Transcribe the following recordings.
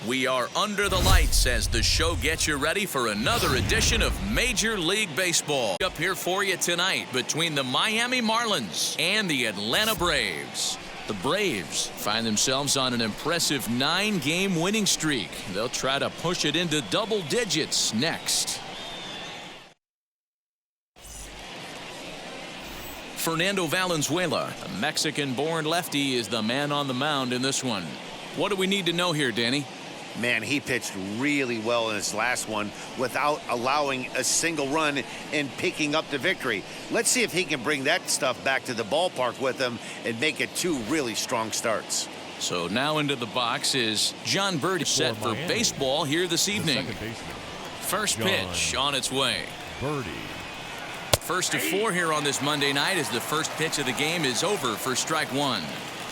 We are under the lights as the show gets you ready for another edition of Major League Baseball. Up here for you tonight between the Miami Marlins and the Atlanta Braves. The Braves find themselves on an impressive 9-game winning streak. They'll try to push it into double digits next. Fernando Valenzuela, a Mexican-born lefty, is the man on the mound in this one. What do we need to know here, Danny? Man, he pitched really well in his last one without allowing a single run and picking up the victory. Let's see if he can bring that stuff back to the ballpark with him and make it 2 really strong starts. So now into the box is John Verde, set for baseball here this evening. First pitch on its way. Verde. First of 4 here on this Monday night as the first pitch of the game is over for strike 1.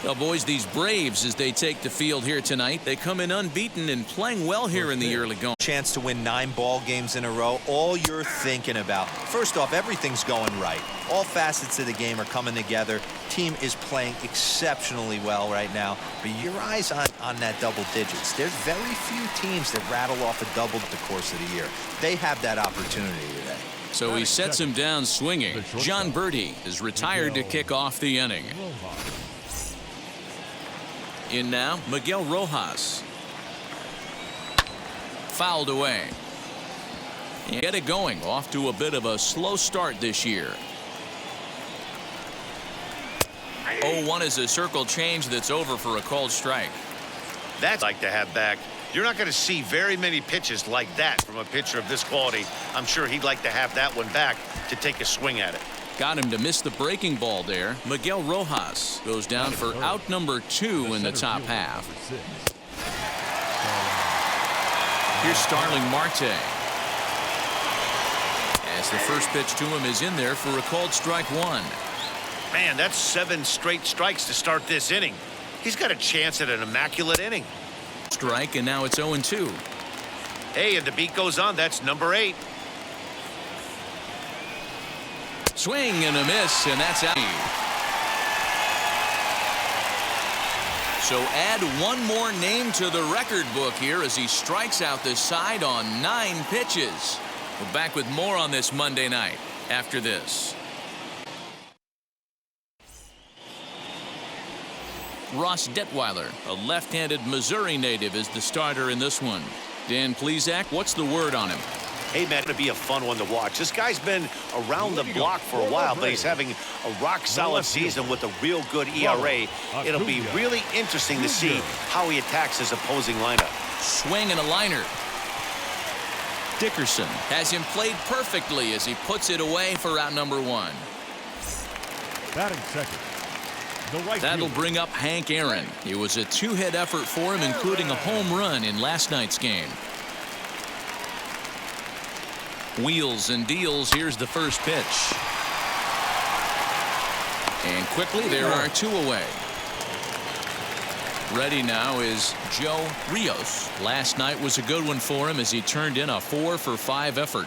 Well, boys, these Braves, as they take the field here tonight, they come in unbeaten and playing well here in the early going. Chance to win 9 ball games in a row. All you're thinking about, first off, everything's going right. All facets of the game are coming together. Team is playing exceptionally well right now. But your eyes on that double digits. There's very few teams that rattle off a double the course of the year. They have that opportunity today. So he sets him down swinging. John Verde is retired to kick off the inning. In now, Miguel Rojas. Fouled away. Get it going. Off to a bit of a slow start this year. 0-1 is a circle change that's over for a called strike. That's like to have back. You're not going to see very many pitches like that from a pitcher of this quality. I'm sure he'd like to have that one back to take a swing at it. Got him to miss the breaking ball there. Miguel Rojas goes down for out number 2 in the top half. Here's Starling Marte. As the first pitch to him is in there for a called strike 1. Man, that's 7 straight strikes to start this inning. He's got a chance at an immaculate inning. Strike, and now it's 0-2. Hey, and the beat goes on. That's number 8. Swing and a miss, and that's out. So add one more name to the record book here as he strikes out this side on 9 pitches. We're back with more on this Monday night after this. Ross Detweiler, a left-handed Missouri native, is the starter in this one. Dan Plesac, what's the word on him? Hey, man, it'll be a fun one to watch. This guy's been around the block for a while, but he's having a rock-solid season with a real good ERA. It'll be really interesting to see how he attacks his opposing lineup. Swing and a liner. Dickerson has him played perfectly as he puts it away for out number 1. Batting second. That'll bring up Hank Aaron. It was a 2-hit effort for him, including a home run in last night's game. Wheels and deals. Here's the first pitch. And quickly there are 2 away. Ready now is Joe Rios. Last night was a good one for him as he turned in a 4-for-5 effort.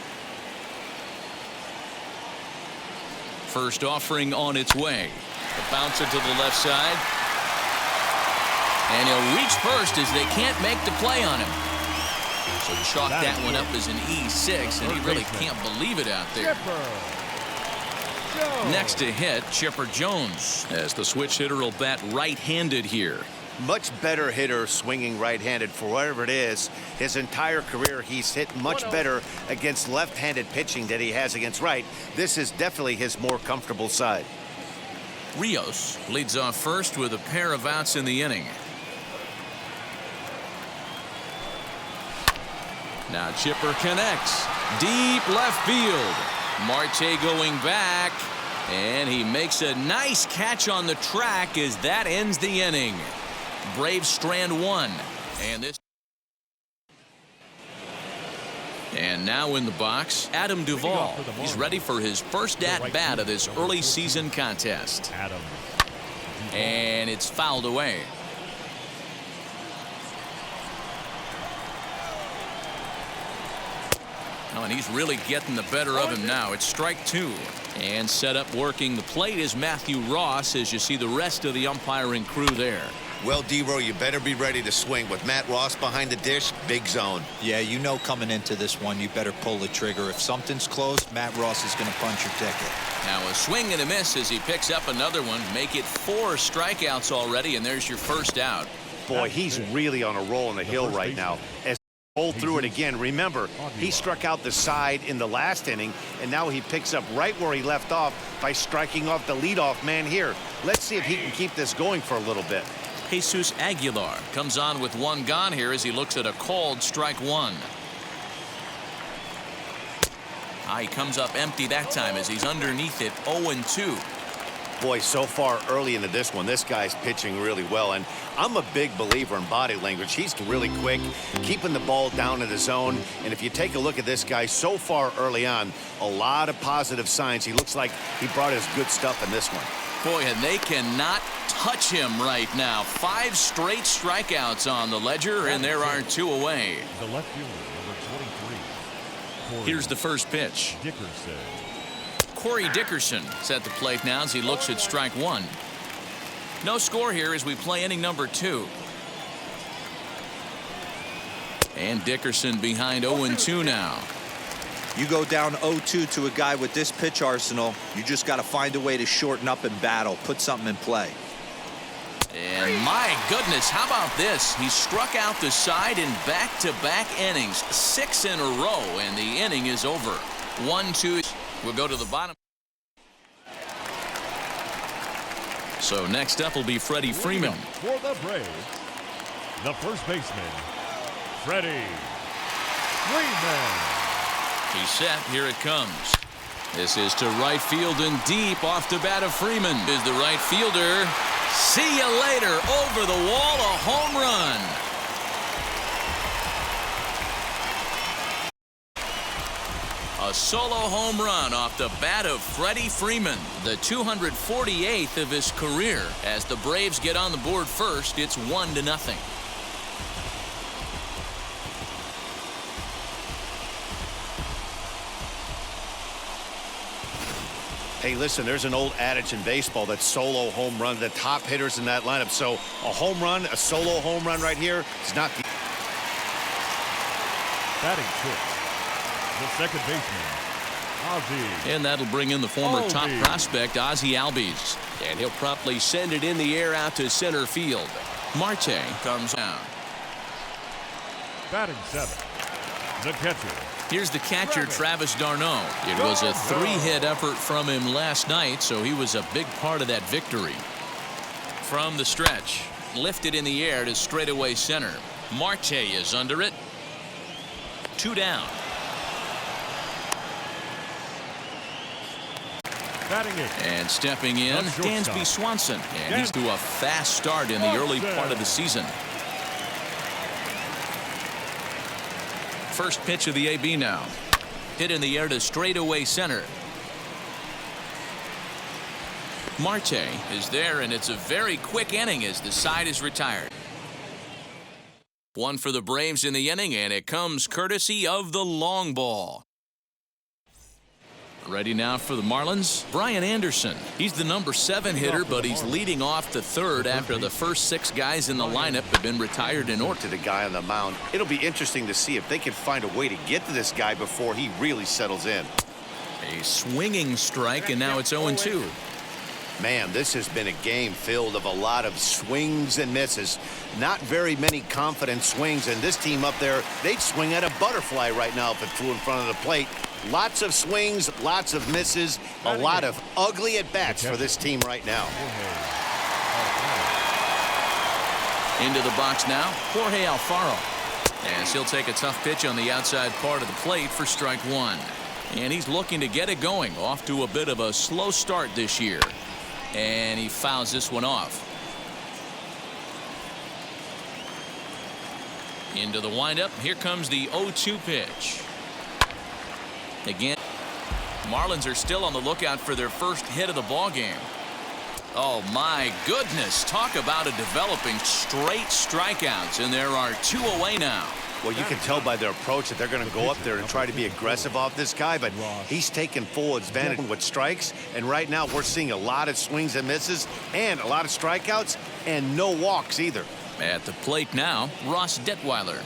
First offering on its way. A bouncer to the left side. And he'll reach first as they can't make the play on him. So chalk that one up as an E6, and he really can't believe it out there. Next to hit, Chipper Jones, as the switch hitter will bat right-handed here. Much better hitter swinging right-handed for whatever it is. His entire career, he's hit much better against left-handed pitching than he has against right. This is definitely his more comfortable side. Rios leads off first with a pair of outs in the inning. Now Chipper connects. Deep left field. Marte going back. And he makes a nice catch on the track as that ends the inning. Braves strand 1. And now in the box, Adam Duvall. He's ready for his first at-bat of this early season contest. And it's fouled away. Oh, and he's really getting the better of him now. It's strike 2. And set up working the plate is Matthew Ross as you see the rest of the umpiring crew there. Well, D-Row, you better be ready to swing. With Matt Ross behind the dish, big zone. Yeah, you know coming into this one, you better pull the trigger. If something's close, Matt Ross is going to punch your ticket. Now a swing and a miss as he picks up another one. Make it 4 strikeouts already, and there's your first out. Boy, he's really on a roll on the hill right now. As roll through it again. Remember, he struck out the side in the last inning, and now he picks up right where he left off by striking off the leadoff man here. Let's see if he can keep this going for a little bit. Jesus Aguilar comes on with 1 gone here as he looks at a called strike 1. He comes up empty that time as he's underneath it 0-2. Boy, so far early into this one, this guy's pitching really well, and I'm a big believer in body language. He's really quick, keeping the ball down in the zone, and if you take a look at this guy so far early on, a lot of positive signs. He looks like he brought his good stuff in this one. Boy, and they cannot touch him right now. 5 straight strikeouts on the ledger, and there are 2 away. The left fielder, number 23. Here's the first pitch. Dickerson. Corey Dickerson is at the plate now as he looks at strike 1. No score here as we play inning number 2. And Dickerson behind 0-2 now. You go down 0-2 to a guy with this pitch arsenal, you just got to find a way to shorten up and battle, put something in play. And my goodness, how about this? He struck out the side in back-to-back innings, 6 in a row, and the inning is over. 1-2. We'll go to the bottom. So next up will be Freddie Freeman. For the Braves, the first baseman, Freddie Freeman. He's set. Here it comes. This is to right field and deep off the bat of Freeman. Is the right fielder. See you later. Over the wall, a home run. A solo home run off the bat of Freddie Freeman, the 248th of his career. As the Braves get on the board first, it's 1-0. Hey, listen, there's an old adage in baseball that solo home run, the top hitters in that lineup. So a home run, a solo home run right here is not the... Batting 6. The second baseman, Ozzie. And that'll bring in the former top prospect, Ozzie Albies. And he'll promptly send it in the air out to center field. Marte comes down. Batting 7. The catcher. Here's the catcher, Travis d'Arnaud. It was a 3-hit effort from him last night, so he was a big part of that victory. From the stretch, lifted in the air to straightaway center. Marte is under it. 2 down. Batting 8. And stepping in, Dansby Swanson. And he's to a fast start in the early part of the season. First pitch of the AB now. Hit in the air to straightaway center. Marte is there, and it's a very quick inning as the side is retired. 1 for the Braves in the inning, and it comes courtesy of the long ball. Ready now for the Marlins, Brian Anderson. He's the number 7 hitter, but he's leading off the third after the first 6 guys in the lineup have been retired in order. To the guy on the mound. It'll be interesting to see if they can find a way to get to this guy before he really settles in. A swinging strike, and now it's 0-2. Man, this has been a game filled of a lot of swings and misses. Not very many confident swings, and this team up there, they'd swing at a butterfly right now if it flew in front of the plate. Lots of swings, lots of misses, a lot of ugly at-bats for this team right now. Into the box now, Jorge Alfaro. As he'll take a tough pitch on the outside part of the plate for strike 1. And he's looking to get it going, off to a bit of a slow start this year. And he fouls this one off. Into the windup. Here comes the 0-2 pitch. Again, Marlins are still on the lookout for their first hit of the ball game. Oh my goodness, talk about a developing straight strikeouts, and there are 2 away now. Well, you can tell by their approach that they're going to go up there and try to be aggressive off this guy, but he's taking full advantage with strikes. And right now we're seeing a lot of swings and misses and a lot of strikeouts and no walks either. At the plate now, Ross Detweiler.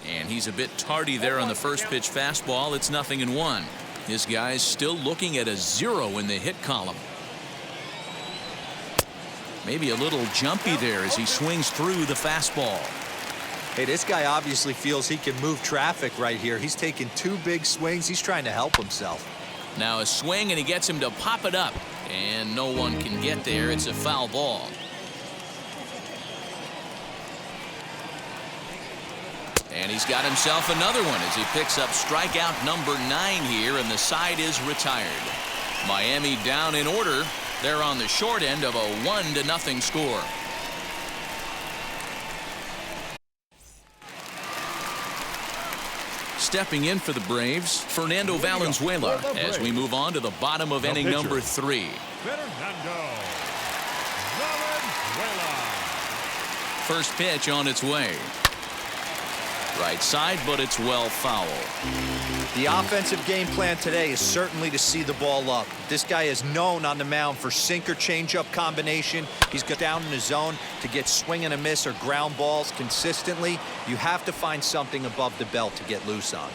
And he's a bit tardy there on the first pitch fastball. It's 0-1. This guy's still looking at a 0 in the hit column. Maybe a little jumpy there as he swings through the fastball. Hey, this guy obviously feels he can move traffic right here. He's taking 2 big swings. He's trying to help himself. Now a swing, and he gets him to pop it up. And no one can get there. It's a foul ball. And he's got himself another one as he picks up strikeout number 9 here, and the side is retired. Miami down in order. They're on the short end of a 1-0 score. Stepping in for the Braves, Fernando Valenzuela, as we move on to the bottom of inning number 3. Fernando Valenzuela. First pitch on its way. Right side, but it's well foul. The offensive game plan today is certainly to see the ball up. This guy is known on the mound for sinker changeup combination. He's got down in the zone to get swing and a miss or ground balls consistently. You have to find something above the belt to get loose on.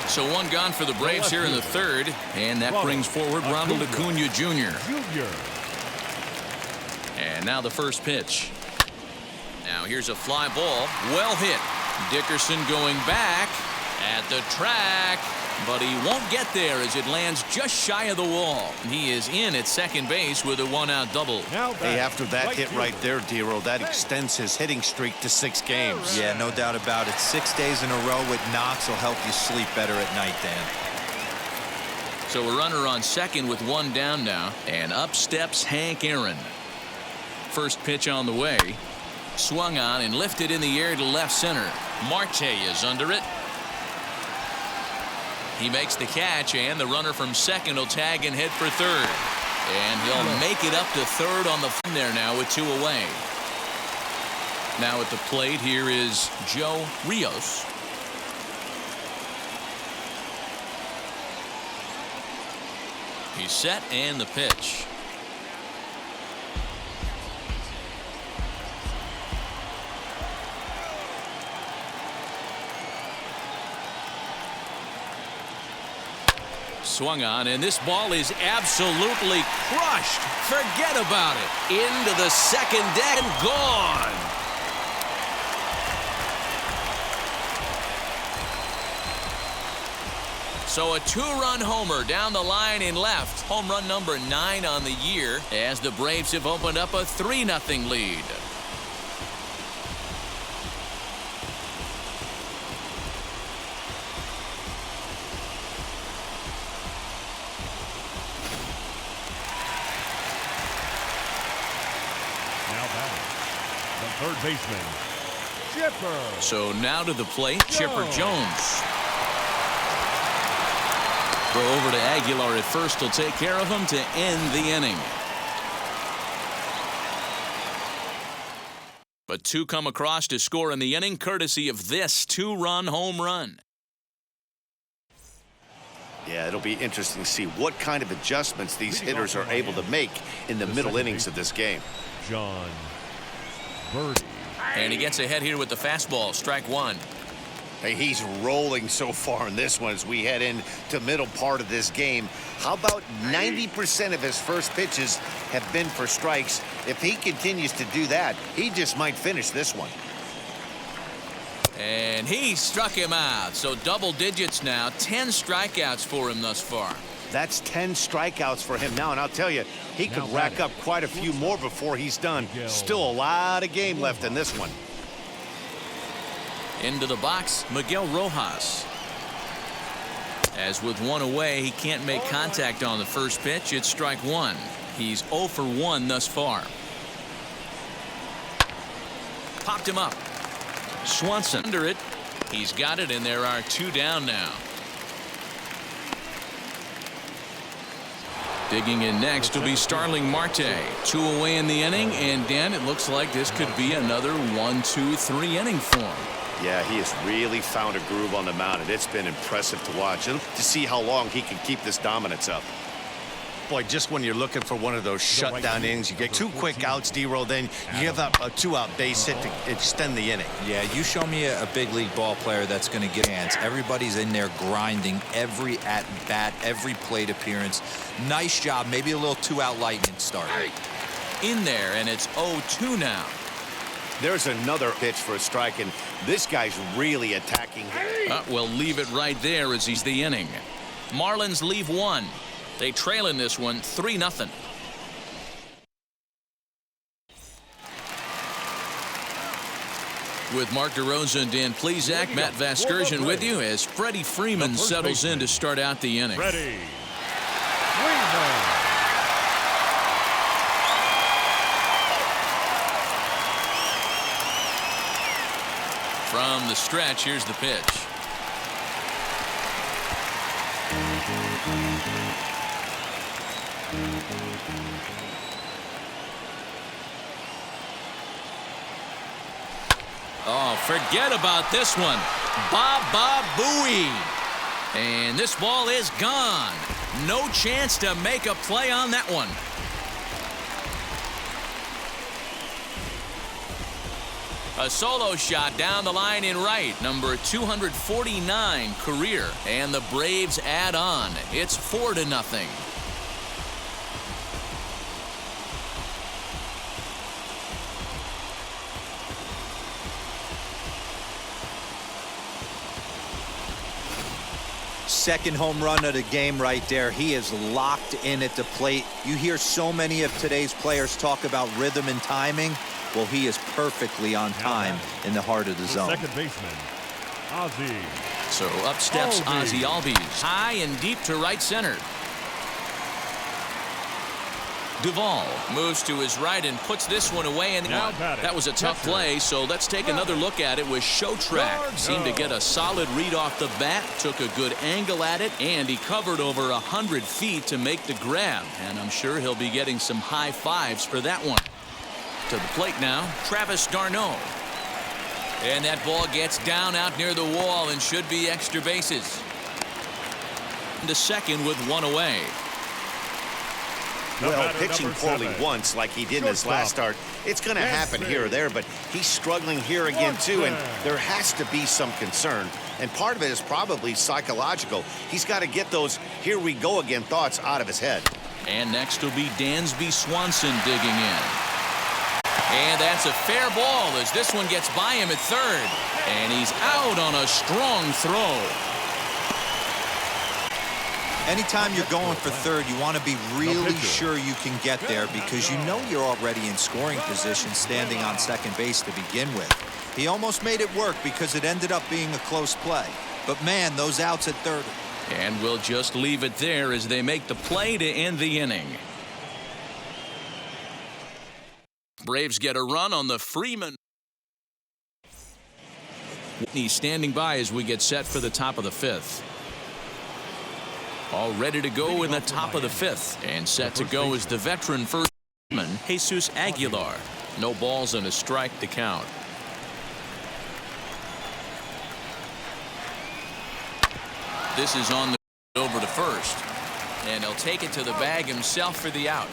So one gone for the Braves here in the third, and that brings forward Ronald Acuna Jr. And now the first pitch. Now here's a fly ball, well hit. Dickerson going back at the track, but he won't get there as it lands just shy of the wall. He is in at second base with a 1-out double. Hey, after that hit right there, Dero, that extends his hitting streak to 6 games. Yeah, no doubt about it. 6 days in a row with knocks will help you sleep better at night, Dan. So a runner on second with 1 down now, and up steps Hank Aaron. First pitch on the way. Swung on and lifted in the air to left center. Marte is under it. He makes the catch, and the runner from second will tag and head for third. And he'll make it up to third on the fin there now with 2 away. Now at the plate, here is Joe Rios. He's set, and the pitch. Swung on, and this ball is absolutely crushed. Forget about it. Into the second deck and gone. So a 2-run homer down the line in left. Home run number 9 on the year as the Braves have opened up a 3-0 lead. Third baseman, Chipper. So now to the plate, Chipper Jones. Throw over to Aguilar at first. Will take care of him to end the inning. But 2 come across to score in the inning, courtesy of this 2-run home run. Yeah, it'll be interesting to see what kind of adjustments these hitters are able to make in the middle innings of this game. John Verde. And he gets ahead here with the fastball, strike 1. Hey, he's rolling so far in this one as we head into middle part of this game. How about 90% of his first pitches have been for strikes? If he continues to do that, he just might finish this one. And he struck him out. So double digits now, 10 strikeouts for him thus far. That's 10 strikeouts for him now, and I'll tell you, he could rack up quite a few more before he's done. Still a lot of game left in this one. Into the box, Miguel Rojas. As with 1 away, he can't make contact on the first pitch. It's strike 1. He's 0 for 1 thus far. Popped him up. Swanson under it. He's got it, and there are 2 down now. Digging in next will be Starling Marte. 2 away in the inning, and Dan, it looks like this could be another 1-2-3 inning for him. Yeah, he has really found a groove on the mound, and it's been impressive to watch and to see how long he can keep this dominance up. Boy, just when you're looking for one of those shutdown innings, you get 2 quick outs, D-roll, then you give up a 2-out base hit to extend the inning. Yeah, you show me a big league ball player that's going to get hands. Everybody's in there grinding every at-bat, every plate appearance. Nice job. Maybe a little 2-out lightning start. In there, and it's 0-2 now. There's another pitch for a strike, and this guy's really attacking. We'll leave it right there as he's the inning. Marlins leave 1. They trail in this one 3-0. With Mark DeRosa and Dan Plesac, Matt Vasgersian with you as Freddie Freeman settles in to start out the inning. Freddie Freeman. From the stretch, here's the pitch. Oh, forget about this one. Baba Booey. And this ball is gone. No chance to make a play on that one. A solo shot down the line in right, number 249 career, and the Braves add on. It's 4-0. Second home run of the game right there. He is locked in at the plate. You hear so many of today's players talk about rhythm and timing. Well, he is perfectly on time in the heart of the zone. Second baseman, Ozzie. So up steps Ozzie Albies, high and deep to right center. Duvall moves to his right and puts this one away, and that was a tough play, so let's take another look at it with Show Track. Seemed to get a solid read off the bat, took a good angle at it, and he covered over 100 feet to make the grab, and I'm sure he'll be getting some high fives for that one. To the plate now, Travis d'Arnaud. And that ball gets down out near the wall and should be extra bases. To second with 1 away. Well, pitching poorly once like he did in his last start, it's going to happen here or there, but he's struggling here again too, and there has to be some concern, and part of it is probably psychological. He's got to get those here we go again thoughts out of his head. And next will be Dansby Swanson digging in. And that's a fair ball as this one gets by him at third, and he's out on a strong throw. Anytime you're going for third, you want to be really sure you can get there because you know you're already in scoring position standing on second base to begin with. He almost made it work because it ended up being a close play. But man, those outs at third. And we'll just leave it there as they make the play to end the inning. Braves get a run on the Freeman. He's standing by as we get set for the top of the 5th. All ready to go in the top of the 5th, and set to go is the veteran first baseman, Jesus Aguilar. No balls and a strike to count. This is on the over to first, and he'll take it to the bag himself for the out.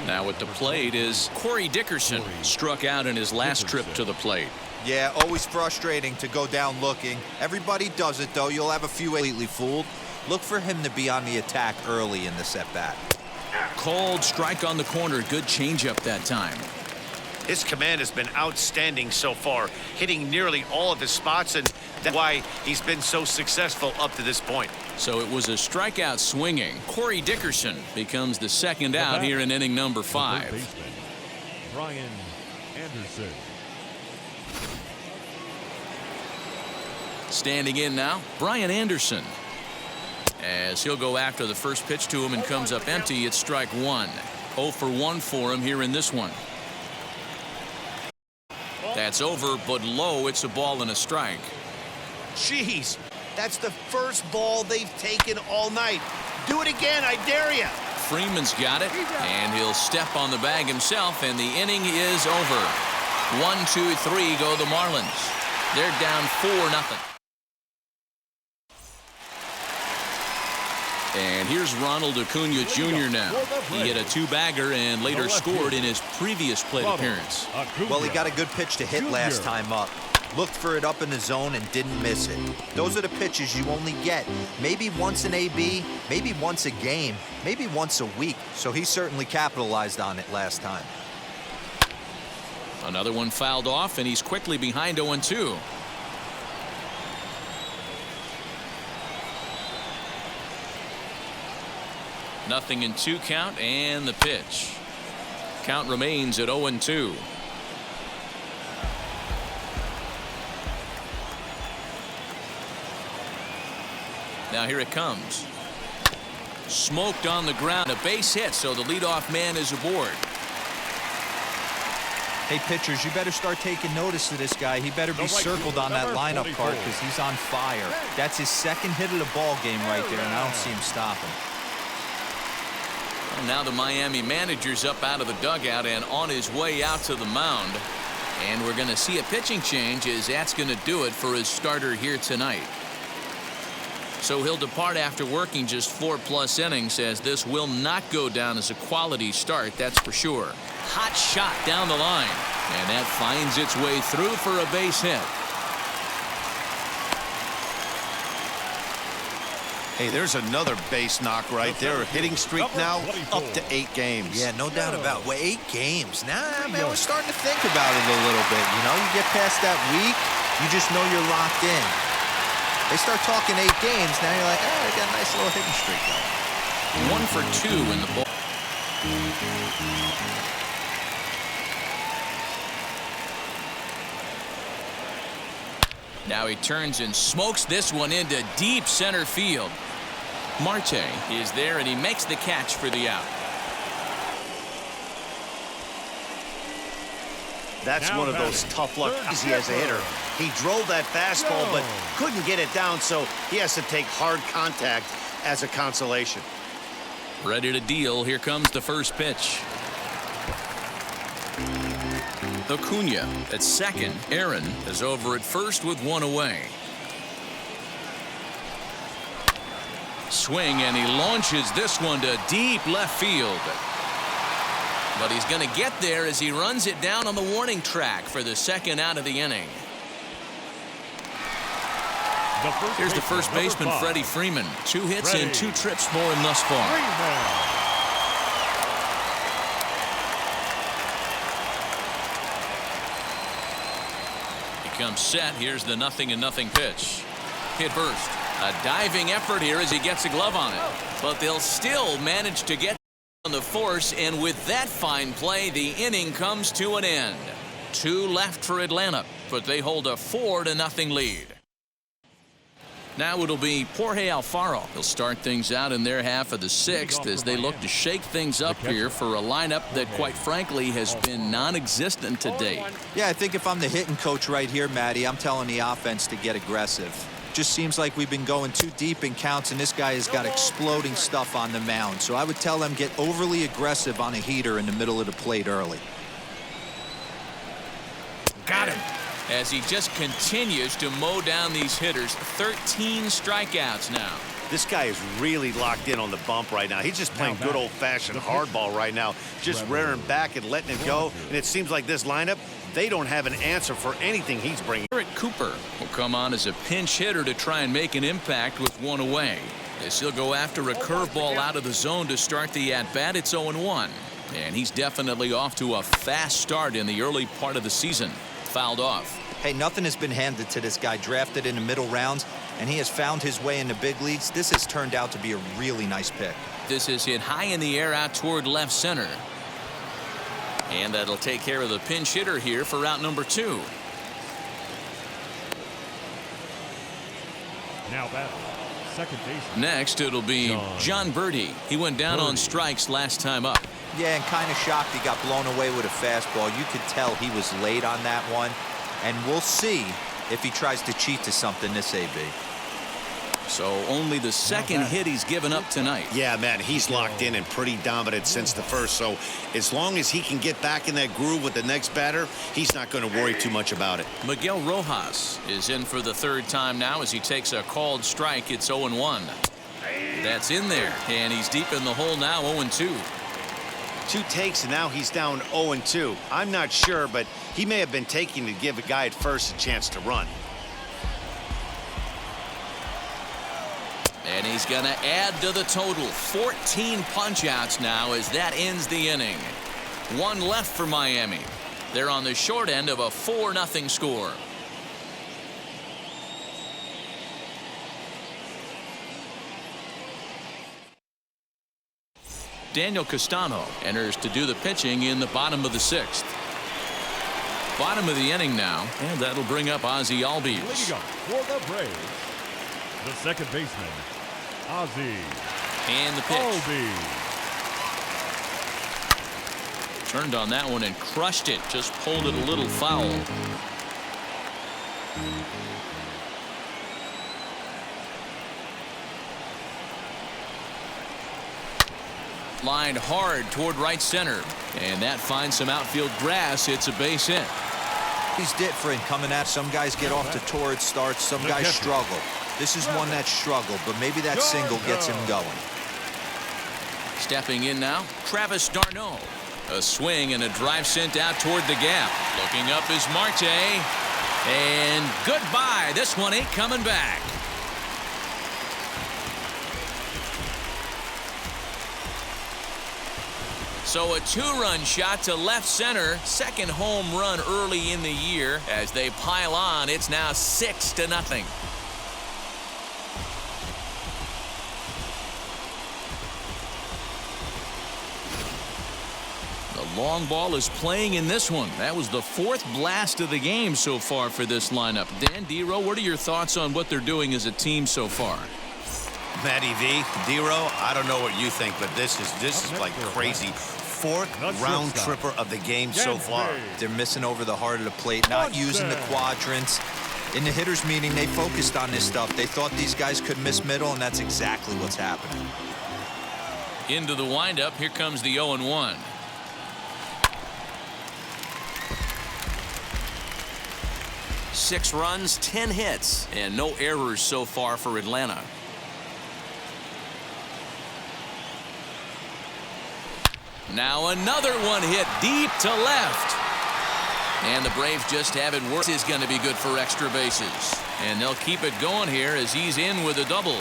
Now at the plate is Corey Dickerson, struck out in his last trip to the plate. Yeah, always frustrating to go down looking. Everybody does it, though. You'll have a few completely fooled. Look for him to be on the attack early in this at-bat. Cold strike on the corner. Good changeup that time. His command has been outstanding so far, hitting nearly all of his spots, and that's why he's been so successful up to this point. So it was a strikeout swinging. Corey Dickerson becomes the second out here in inning number 5. Brian Anderson. Standing in now, Brian Anderson. As he'll go after the first pitch to him and comes up empty, it's strike 1. 0 for 1 for him here in this one. That's over, but low. It's a ball and a strike. Jeez, that's the first ball they've taken all night. Do it again, I dare you. Freeman's got it, and he'll step on the bag himself, and the inning is over. 1, 2, 3 go the Marlins. They're down 4-0. And here's Ronald Acuna Jr. now. He hit a 2-bagger and later scored in his previous plate appearance. Well, he got a good pitch to hit last time up. Looked for it up in the zone and didn't miss it. Those are the pitches you only get maybe once an AB, maybe once a game, maybe once a week. So he certainly capitalized on it last time. Another one fouled off, and he's quickly behind 0-2. Nothing in 2 count, and the pitch. Count remains at 0-2. Now here it comes. Smoked on the ground. A base hit, so the leadoff man is aboard. Hey, pitchers, you better start taking notice of this guy. He better be circled on that lineup card because he's on fire. That's his second hit of the ball game right there, and I don't see him stopping. Well, now the Miami manager's up out of the dugout and on his way out to the mound. And we're going to see a pitching change, as that's going to do it for his starter here tonight. So he'll depart after working just 4+ innings, as this will not go down as a quality start, that's for sure. Hot shot down the line, and that finds its way through for a base hit. Hey, there's another base knock right there. Hitting streak now up to 8 games. Yeah, no doubt about it. Well, 8 games. Nah, man, we're starting to think about it a little bit. You know, you get past that week, you just know you're locked in. They start talking 8 games, now you're like, oh, they got a nice little hitting streak going. 1 for 2 in the ball. Now he turns and smokes this one into deep center field. Marte is there, and he makes the catch for the out. That's one of those tough luck easy as a hitter. He drove that fastball but couldn't get it down, so he has to take hard contact as a consolation. Ready to deal. Here comes the first pitch. Acuna at second. Aaron is over at first with 1 away. Swing, and he launches this one to deep left field. But he's going to get there as he runs it down on the warning track for the second out of the inning. Here's the first baseman, Freddie Freeman. 2 hits and 2 trips for him thus far. He comes set. Here's the 0-0 pitch. Hit first. A diving effort here as he gets a glove on it. But they'll still manage to get on the force, and with that fine play, the inning comes to an end. 2 left for Atlanta, but they hold a 4-0 lead. Now it'll be Jorge Alfaro. He'll start things out in their half of the 6th as they look to shake things up here for a lineup that, quite frankly, has been non-existent to date. Yeah, I think if I'm the hitting coach right here, Matty, I'm telling the offense to get aggressive. Just seems like we've been going too deep in counts, and this guy has got exploding stuff on the mound. So I would tell them get overly aggressive on a heater in the middle of the plate early. Got him. As he just continues to mow down these hitters. 13 strikeouts now. This guy is really locked in on the bump right now. He's just playing good old-fashioned hardball right now, just rearing back and letting it go. And it seems like this lineup, they don't have an answer for anything he's bringing. Garrett Cooper will come on as a pinch hitter to try and make an impact with 1 away. As he'll go after a curveball out of the zone to start the at-bat. It's 0-1. And he's definitely off to a fast start in the early part of the season. Fouled off. Hey, nothing has been handed to this guy. Drafted in the middle rounds, and he has found his way in the big leagues. This has turned out to be a really nice pick. This is hit high in the air out toward left center. And that'll take care of the pinch hitter here for out number 2. Now that second base. Next, it'll be John Verde. He went down on strikes last time up. Yeah, and kind of shocked he got blown away with a fastball. You could tell he was late on that one. And we'll see if he tries to cheat to something this AB. So only the second hit he's given up tonight. Yeah, man, he's locked in and pretty dominant since the first. So as long as he can get back in that groove with the next batter, he's not going to worry too much about it. Miguel Rojas is in for the third time now as he takes a called strike. It's 0-1. That's in there, and he's deep in the hole now, 0-2. 2 takes, and now he's down 0-2. I'm not sure, but he may have been taking to give a guy at first a chance to run. And he's going to add to the total. 14 punch-outs now as that ends the inning. 1 left for Miami. They're on the short end of a 4-0 score. Daniel Castano enters to do the pitching in the bottom of the 6th. Bottom of the inning now, and that'll bring up Ozzie Albies. Leading up for the Braves, the second baseman, Ozzie And the pitch. Albies. Turned on that one and crushed it. Just pulled it a little foul. Lined hard toward right center. And that finds some outfield grass. It's a base hit. He's different coming at. Some guys get off to torrid starts. Some guys struggle. This is one that struggled, but maybe that single gets him going. Stepping in now, Travis d'Arnaud. A swing and a drive sent out toward the gap. Looking up is Marte. And goodbye. This one ain't coming back. So a 2-run shot to left center. Second home run early in the year. As they pile on, it's now 6-0. The long ball is playing in this one. That was the 4th blast of the game so far for this lineup. Dan, D-Row, what are your thoughts on what they're doing as a team so far? Matty V, D-Row, I don't know what you think, but this is like crazy. 4th round tripper of the game so far. They're missing over the heart of the plate, not using the quadrants. In the hitters meeting, they focused on this stuff. They thought these guys could miss middle, and that's exactly what's happening. Into the windup, here comes the 0-1. Six runs, 10 hits, and no errors so far for Atlanta. Now another one hit deep to left. And the Braves just have it worse. Is going to be good for extra bases. And they'll keep it going here as he's in with a double.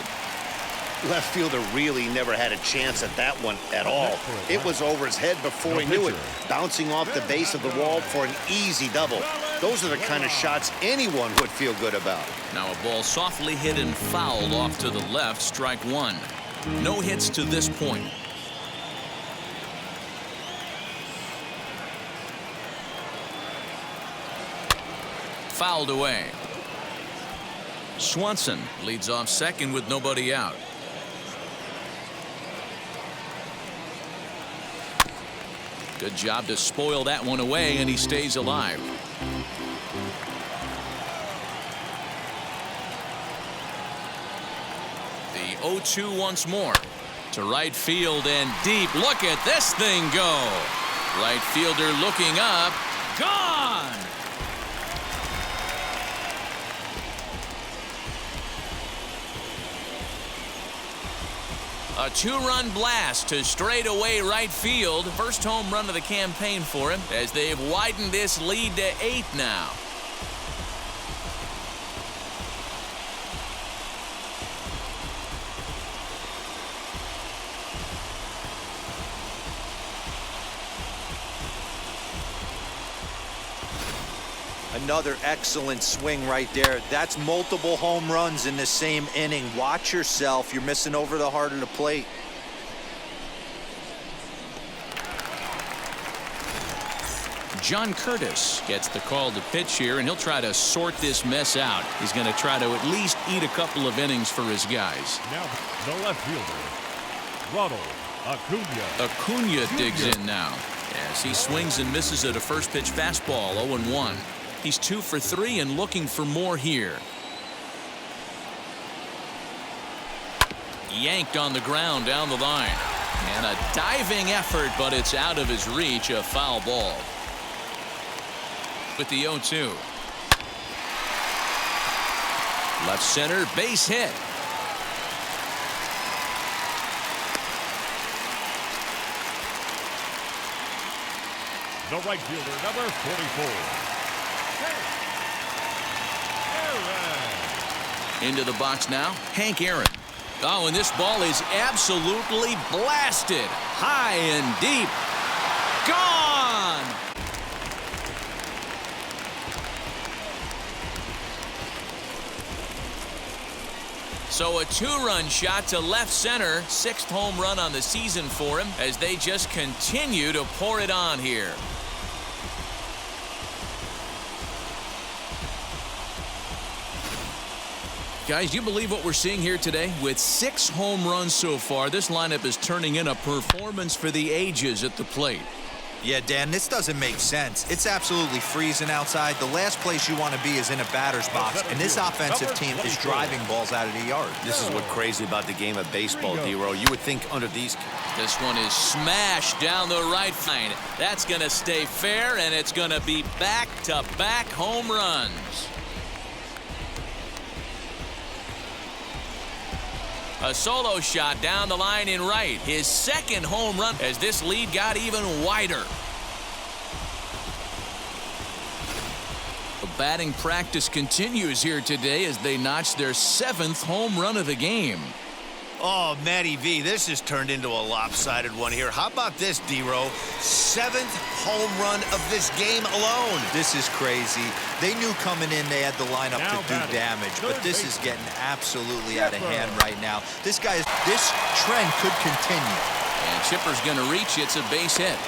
Left fielder really never had a chance at that one at all. It was over his head before he knew it, bouncing off the base of the wall for an easy double. Those are the kind of shots anyone would feel good about. Now a ball softly hit and fouled off to the left. Strike 1. No hits to this point. Fouled away. Swanson leads off second with nobody out. Good job to spoil that one away, and he stays alive. The 0-2 once more to right field and deep. Look at this thing go. Right fielder looking up. Gone. A 2-run blast to straightaway right field. First home run of the campaign for him as they've widened this lead to 8 now. Another excellent swing right there. That's multiple home runs in the same inning. Watch yourself. You're missing over the heart of the plate. John Curtis gets the call to pitch here, and he'll try to sort this mess out. He's going to try to at least eat a couple of innings for his guys. Now the left fielder, Ronald Acuna. Acuna digs in now as he swings and misses at a first pitch fastball. 0-1. He's 2 for 3 and looking for more here. yanked on the ground down the line. And a diving effort, but it's out of his reach, a foul ball. With the 0-2. Left center, base hit. The right fielder, number 44. Into the box now, Hank Aaron. Oh, and this ball is absolutely blasted. High and deep. Gone! So a two-run shot to left center. 6th home run on the season for him as they just continue to pour it on here. Guys, you believe what we're seeing here today? With 6 home runs so far, this lineup is turning in a performance for the ages at the plate. Yeah, Dan, this doesn't make sense. It's absolutely freezing outside. The last place you want to be is in a batter's box, and this offensive team is driving balls out of the yard. This is what's crazy about the game of baseball, D-Row. You would think under these... This one is smashed down the right line. That's going to stay fair, and it's going to be back-to-back home runs. A solo shot down the line in right. His 2nd home run as this lead got even wider. The batting practice continues here today as they notch their 7th home run of the game. Oh, Matty V, this has turned into a lopsided one here. How about this, D-Row? 7th home run of this game alone. This is crazy. They knew coming in they had the lineup Now to do batting. damage, but Third this is baseman. getting absolutely out of hand right now. This trend could continue. And Chipper's going to reach. It's a base hit.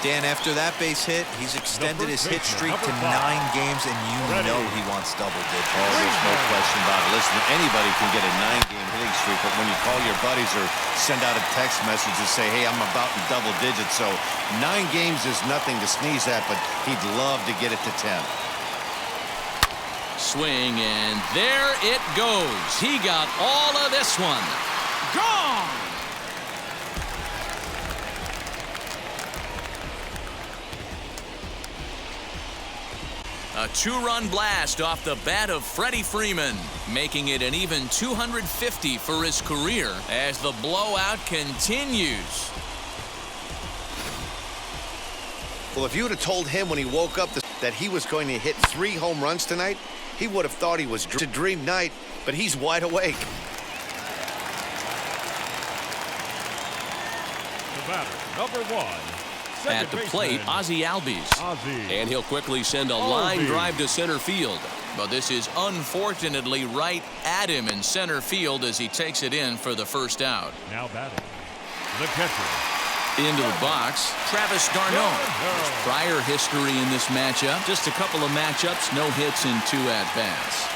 Dan, after that base hit, he's extended his hit streak to 9 games, and you Freddie. know he wants double digits. Oh, there's no question about it. Listen, anybody can get a 9-game hitting streak, but when you call your buddies or send out a text message and say, hey, I'm about in double digits, so 9 games is nothing to sneeze at, but he'd love to get it to 10. Swing, and there it goes. He got all of this one. Gone! A 2-run blast off the bat of Freddie Freeman, making it an even 250 for his career as the blowout continues. Well, if you would have told him when he woke up that he was going to hit 3 home runs tonight, he would have thought he was a dream night, but he's wide awake. The batter, number 1. At the plate, Ozzie Albies. And he'll quickly send a line drive to center field. But this is unfortunately right at him in center field as he takes it in for the first out. Now batting, the catcher. Into the box, Travis d'Arnaud. There's prior history in this matchup. Just a couple of matchups, no hits in 2 at-bats.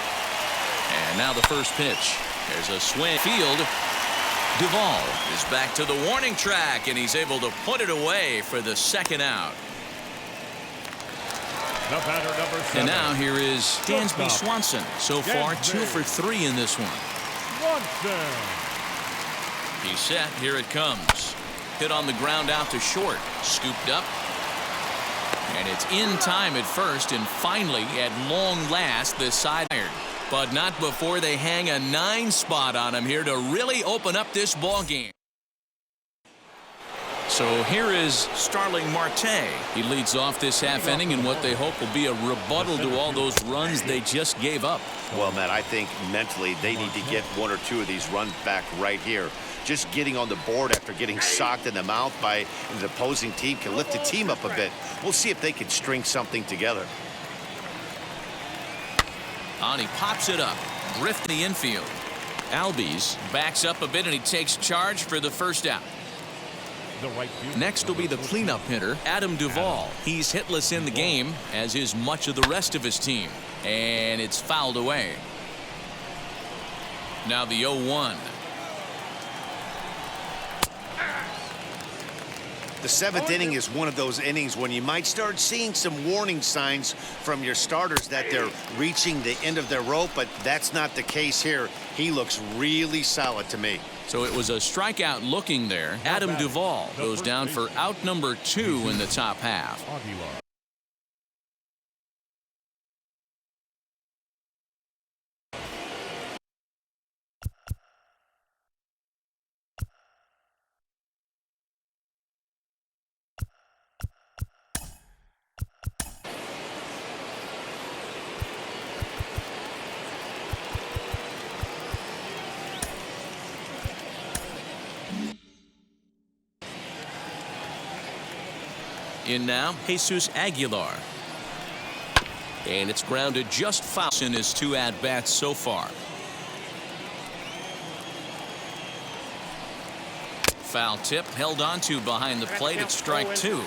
And now the first pitch. There's a swing field. Duvall is back to the warning track, and he's able to put it away for the 2nd out. The batter, number 7. And now here is Dansby Swanson. So far, 2 for 3 in this one. Swanson. He's set. Here it comes. Hit on the ground out to short. Scooped up. And it's in time at first, and finally, at long last, the side iron. But not before they hang a 9 spot on him here to really open up this ball game. So here is Starling Marte. He leads off this half inning in what they hope will be a rebuttal to all those runs they just gave up. Well, Matt, I think mentally they need to get 1 or 2 of these runs back right here. Just getting on the board after getting socked in the mouth by an opposing team can lift the team up a bit. We'll see if they can string something together. And he pops it up. Drift the infield. Albies backs up a bit, and he takes charge for the first out. The right fielder. Next will be the cleanup hitter, Adam Duvall. He's hitless in the game, as is much of the rest of his team. And it's fouled away. Now the 0-1. The seventh inning is one of those innings when you might start seeing some warning signs from your starters that they're reaching the end of their rope, but that's not the case here. He looks really solid to me. So it was a strikeout looking there. Adam Duvall goes down for out number 2 in the top half. In now, Jesus Aguilar. And it's grounded just foul in his 2 at-bats so far. Foul tip held onto behind the plate at strike 2.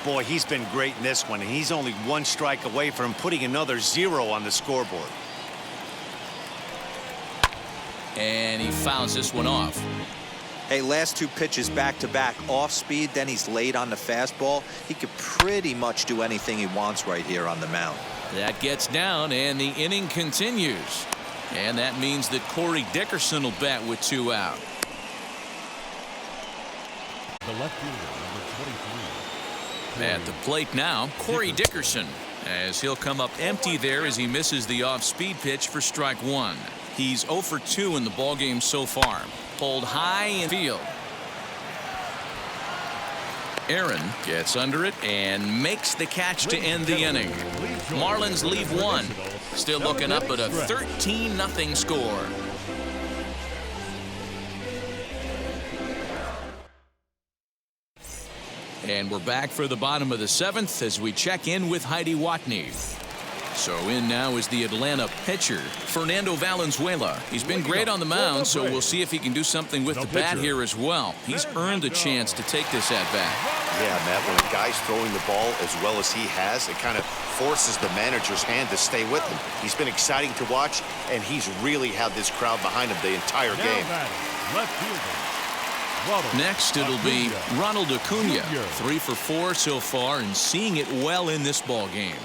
Boy, he's been great in this one, and he's only 1 strike away from putting another 0 on the scoreboard. And he fouls this one off. Hey, last 2 pitches back-to-back off speed, then he's late on the fastball. He could pretty much do anything he wants right here on the mound. That gets down, and the inning continues. And that means that Corey Dickerson will bat with 2 out. The left fielder, number 23. At the plate now, Corey Dickerson, as he'll come up empty there as he misses the off-speed pitch for strike 1. He's 0 for 2 in the ballgame so far. Pulled high in field. Aaron gets under it and makes the catch to end the inning. Marlins leave 1. Still looking up at a 13-0 score. And we're back for the bottom of the 7th as we check in with Heidi Watney. So in now is the Atlanta pitcher, Fernando Valenzuela. He's been great on the mound, so we'll see if he can do something with the bat here as well. He's earned a chance to take this at-bat. Yeah, Matt, when a guy's throwing the ball as well as he has, it kind of forces the manager's hand to stay with him. He's been exciting to watch, and he's really had this crowd behind him the entire game. Left fielder. Next, it'll be Ronald Acuna, 3 for 4 so far, and seeing it well in this ball game.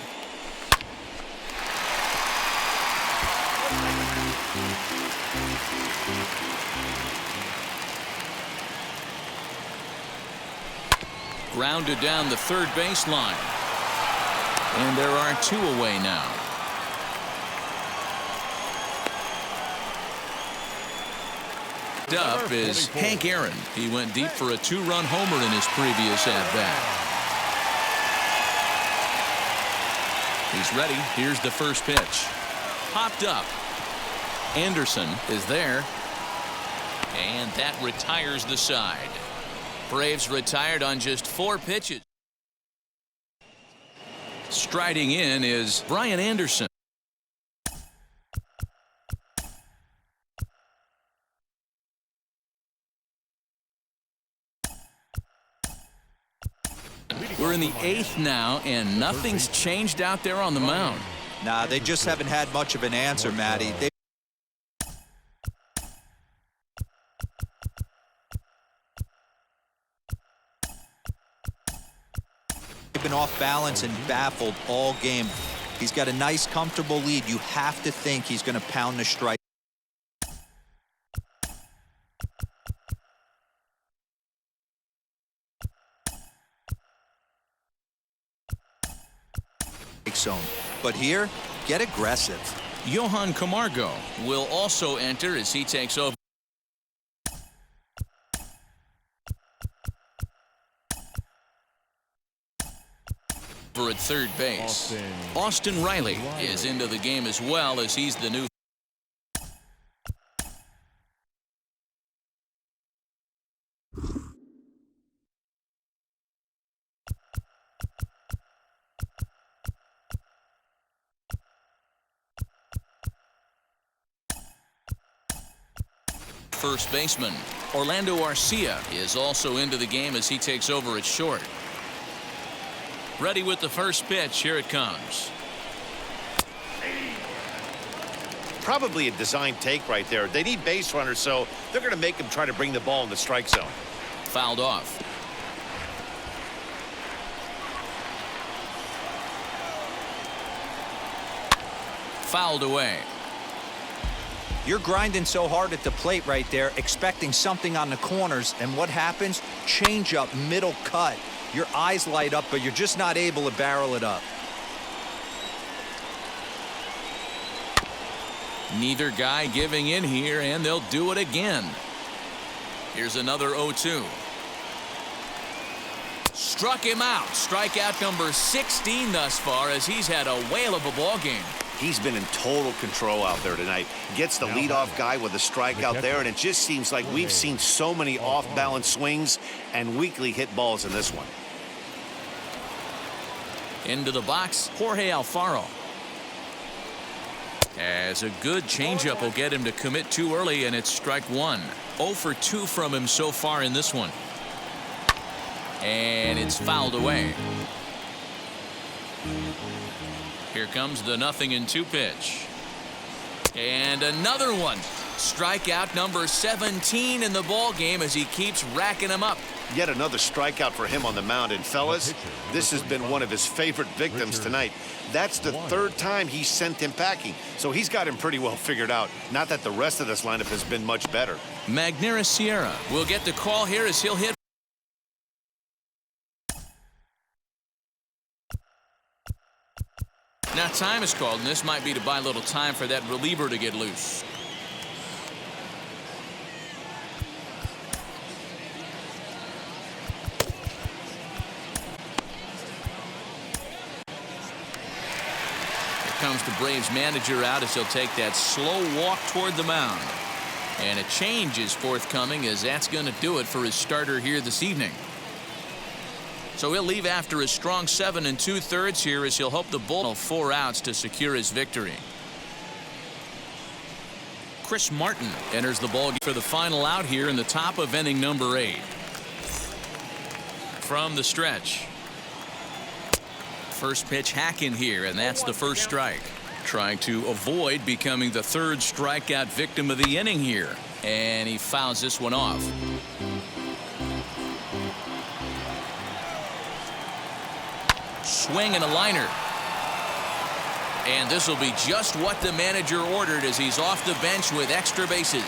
Grounded down the third baseline. And there are 2 away now. Up is Hank Aaron. He went deep for a 2-run homer in his previous at-bat. He's ready. Here's the first pitch. Popped up. Anderson is there. And that retires the side. Braves retired on just 4 pitches. Striding in is Brian Anderson. We're in the 8th now, and nothing's changed out there on the mound. Nah, they just haven't had much of an answer, Matty. They've been off balance and baffled all game. He's got a nice, comfortable lead. You have to think he's going to pound the strike. Zone. But here, get aggressive. Johan Camargo will also enter as he takes over. At third base. Austin Riley is into the game as well as he's the new. First baseman Orlando Arcia is also into the game as he takes over at short. Ready with the first pitch. Here it comes. Probably a design take right there. They need base runners, so they're going to make him try to bring the ball in the strike zone. Fouled off. fouled away. You're grinding so hard at the plate right there, expecting something on the corners, and what happens? Change up, middle cut. Your eyes light up, but you're just not able to barrel it up. Neither guy giving in here, and they'll do it again. Here's another 0-2. Struck him out. Strikeout number 16 thus far, as he's had a whale of a ball game. He's been in total control out there tonight. Gets the leadoff guy with a strikeout there, and it just seems like we've seen so many off-balance swings and weakly hit balls in this one. Into the box, Jorge Alfaro. As a good changeup will get him to commit too early, and it's strike one. 0 for 2 from him so far in this one. And it's fouled away. Here comes the 0-2 pitch. And another one. Strikeout number 17 in the ball game as he keeps racking them up. Yet another strikeout for him on the mound. And fellas, this has been one of his favorite victims tonight. That's the third time he sent him packing. So he's got him pretty well figured out. Not that the rest of this lineup has been much better. Magneuris Sierra will get the call here as he'll hit. Now time is called, and this might be to buy a little time for that reliever to get loose. Here comes the Braves manager out as he'll take that slow walk toward the mound. And a change is forthcoming, as that's going to do it for his starter here this evening. So he'll leave after a strong 7 2/3 here, as he'll hope the Bull 4 outs to secure his victory. Chris Martin enters the ball for the final out here in the top of inning number 8. From the stretch. First pitch hacking here, and that's the first strike. Trying to avoid becoming the third strikeout victim of the inning here. And he fouls this one off. Swing and a liner. And this will be just what the manager ordered, as he's off the bench with extra bases.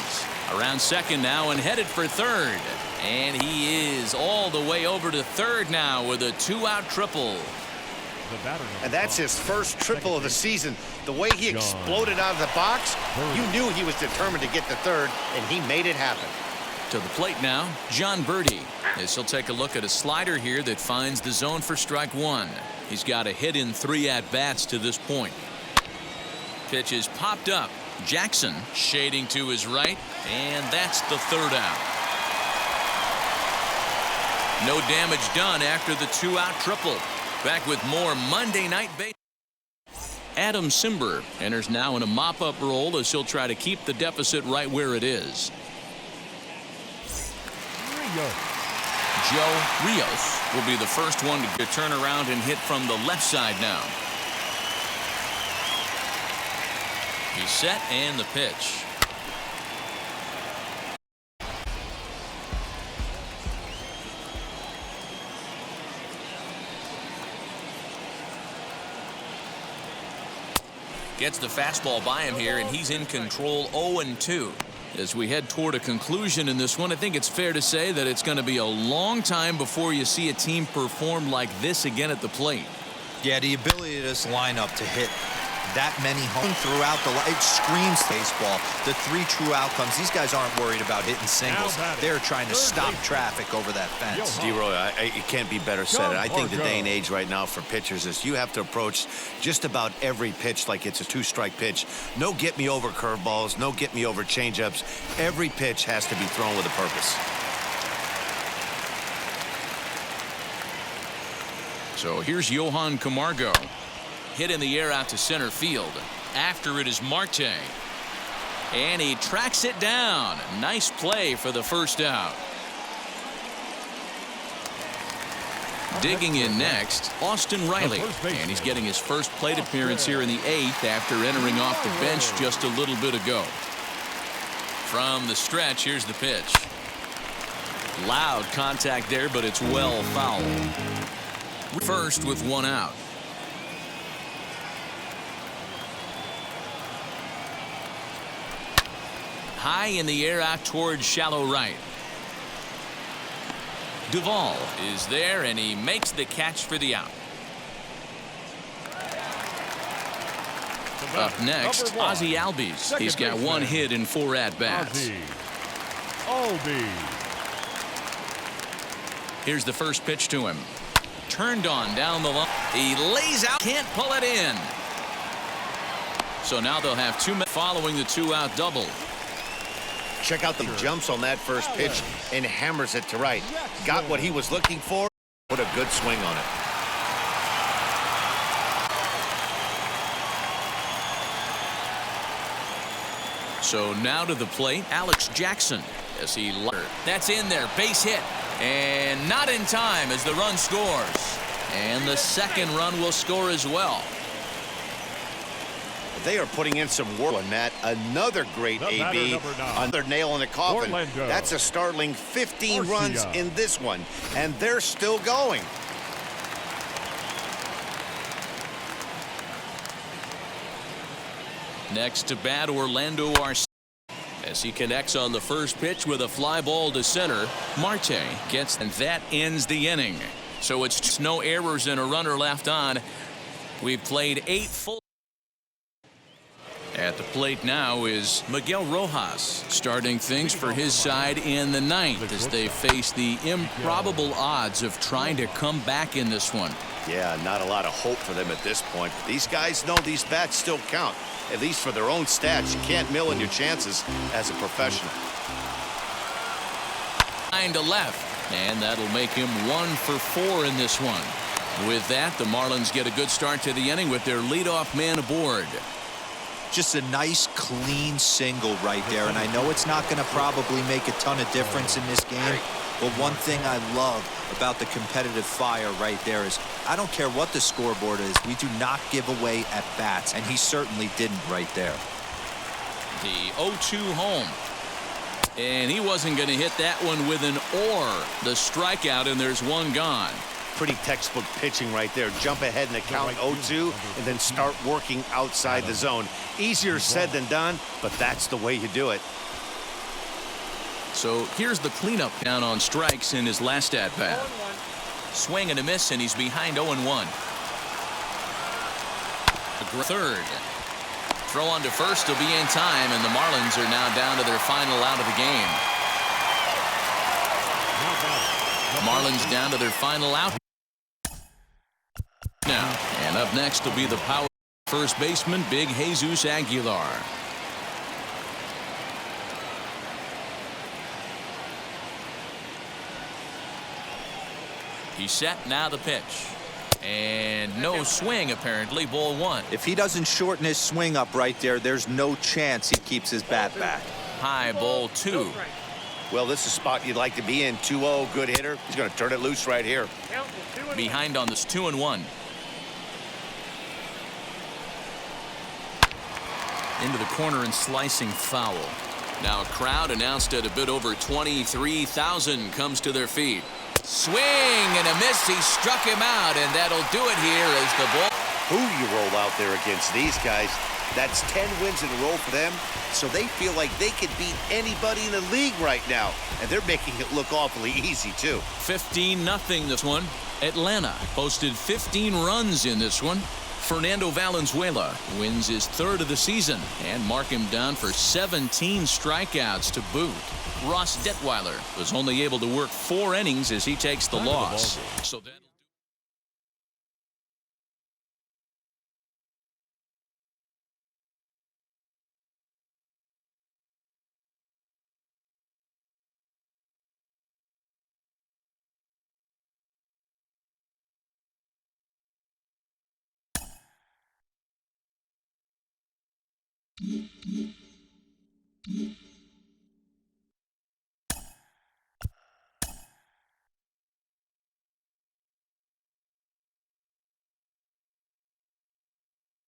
Around second now and headed for third. And he is all the way over to third now with a 2-out triple. And that's his first triple of the season. The way he exploded out of the box, you knew he was determined to get to third, and he made it happen. To the plate now, John Verde, as he'll take a look at a slider here that finds the zone for strike one. He's got a hit in 3 at-bats to this point. Pitch is popped up. Jackson shading to his right, and that's the third out. No damage done after the 2-out triple. Back with more Monday Night Baseball. Adam Simber enters now in a mop-up role, as he'll try to keep the deficit right where it is. Joe Rios will be the first one to turn around and hit from the left side now. He's set, and the pitch. Gets the fastball by him here, and he's in control. 0-2. As we head toward a conclusion in this one, I think it's fair to say that it's going to be a long time before you see a team perform like this again at the plate. Yeah, the ability of this lineup to hit that many home throughout the line, it screams baseball. The 3 true outcomes. These guys aren't worried about hitting singles. They're trying to stop traffic over that fence. D-Roy, it can't be better said. I think the day and age right now for pitchers is you have to approach just about every pitch like it's a 2-strike pitch. No get-me-over curveballs, no get-me-over changeups. Every pitch has to be thrown with a purpose. So here's Johan Camargo. Hit in the air out to center field. After it is Marte. And he tracks it down. Nice play for the first out. Digging in next, Austin Riley. And he's getting his first plate appearance here in the 8th after entering off the bench just a little bit ago. From the stretch, here's the pitch. Loud contact there, but it's well fouled. First with 1 out. high in the air out towards shallow right. Duvall is there, and he makes the catch for the out. Up next, Ozzie Albies. He's got one hit in 4 at-bats. Here's the first pitch to him. Turned on down the line. He lays out, can't pull it in. So now they'll have 2 men following the 2-out double. Check out the jumps on that first pitch and hammers it to right. Got what he was looking for. Put a good swing on it. So now to the plate, Alex Jackson. As he that's in there, base hit, and not in time as the run scores. And the second run will score as well. They are putting in some work on that. Another great AB. Another nail in the coffin. Orlando. That's a startling 15 runs in this one, and they're still going. Next to bat, Orlando Arcia. As he connects on the first pitch with a fly ball to center, Marte gets, and that ends the inning. So it's just no errors and a runner left on. We've played 8 full. At the plate now is Miguel Rojas, starting things for his side in the 9th as they face the improbable odds of trying to come back in this one. Yeah, not a lot of hope for them at this point. These guys know these bats still count, at least for their own stats. You can't mill in your chances as a professional. 9 to left, and that'll make him 1 for 4 in this one. With that, the Marlins get a good start to the inning with their leadoff man aboard. Just a nice, clean single right there. And I know it's not going to probably make a ton of difference in this game. But one thing I love about the competitive fire right there is I don't care what the scoreboard is. We do not give away at bats. And he certainly didn't right there. The 0-2 home. And he wasn't going to hit that one with an or. The strikeout, and there's one gone. Pretty textbook pitching right there. Jump ahead in the count 0-2 and then start working outside the zone. Easier said than done, but that's the way you do it. So here's the cleanup down on strikes in his last at-bat. Swing and a miss, and he's behind 0-1. The third. Throw on to first will be in time, and the Marlins are now down to their final out of the game. Marlins down to their final out now. And up next will be the power first baseman, Big Jesus Aguilar. He's set, now the pitch. And no swing, apparently, ball 1. If he doesn't shorten his swing up right there, there's no chance he keeps his bat back. High, ball 2. Well, this is a spot you'd like to be in. 2-0, good hitter. He's going to turn it loose right here. Behind on this 2-1. Into the corner and slicing foul. Now a crowd announced at a bit over 23,000 comes to their feet. Swing and a miss. He struck him out, and that'll do it here as the ball. Who you roll out there against these guys? That's 10 wins in a row for them, so they feel like they could beat anybody in the league right now, and they're making it look awfully easy, too. 15-0 this one. Atlanta posted 15 runs in this one. Fernando Valenzuela wins his 3rd of the season and mark him down for 17 strikeouts to boot. Ross Detweiler was only able to work 4 innings as he takes the loss. So that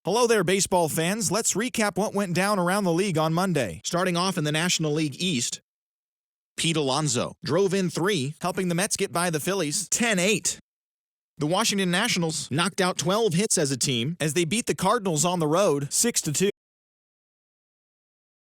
Hello there, baseball fans. Let's recap what went down around the league on Monday. Starting off in the National League East, Pete Alonso drove in 3, helping the Mets get by the Phillies 10-8. The Washington Nationals knocked out 12 hits as a team as they beat the Cardinals on the road 6-2.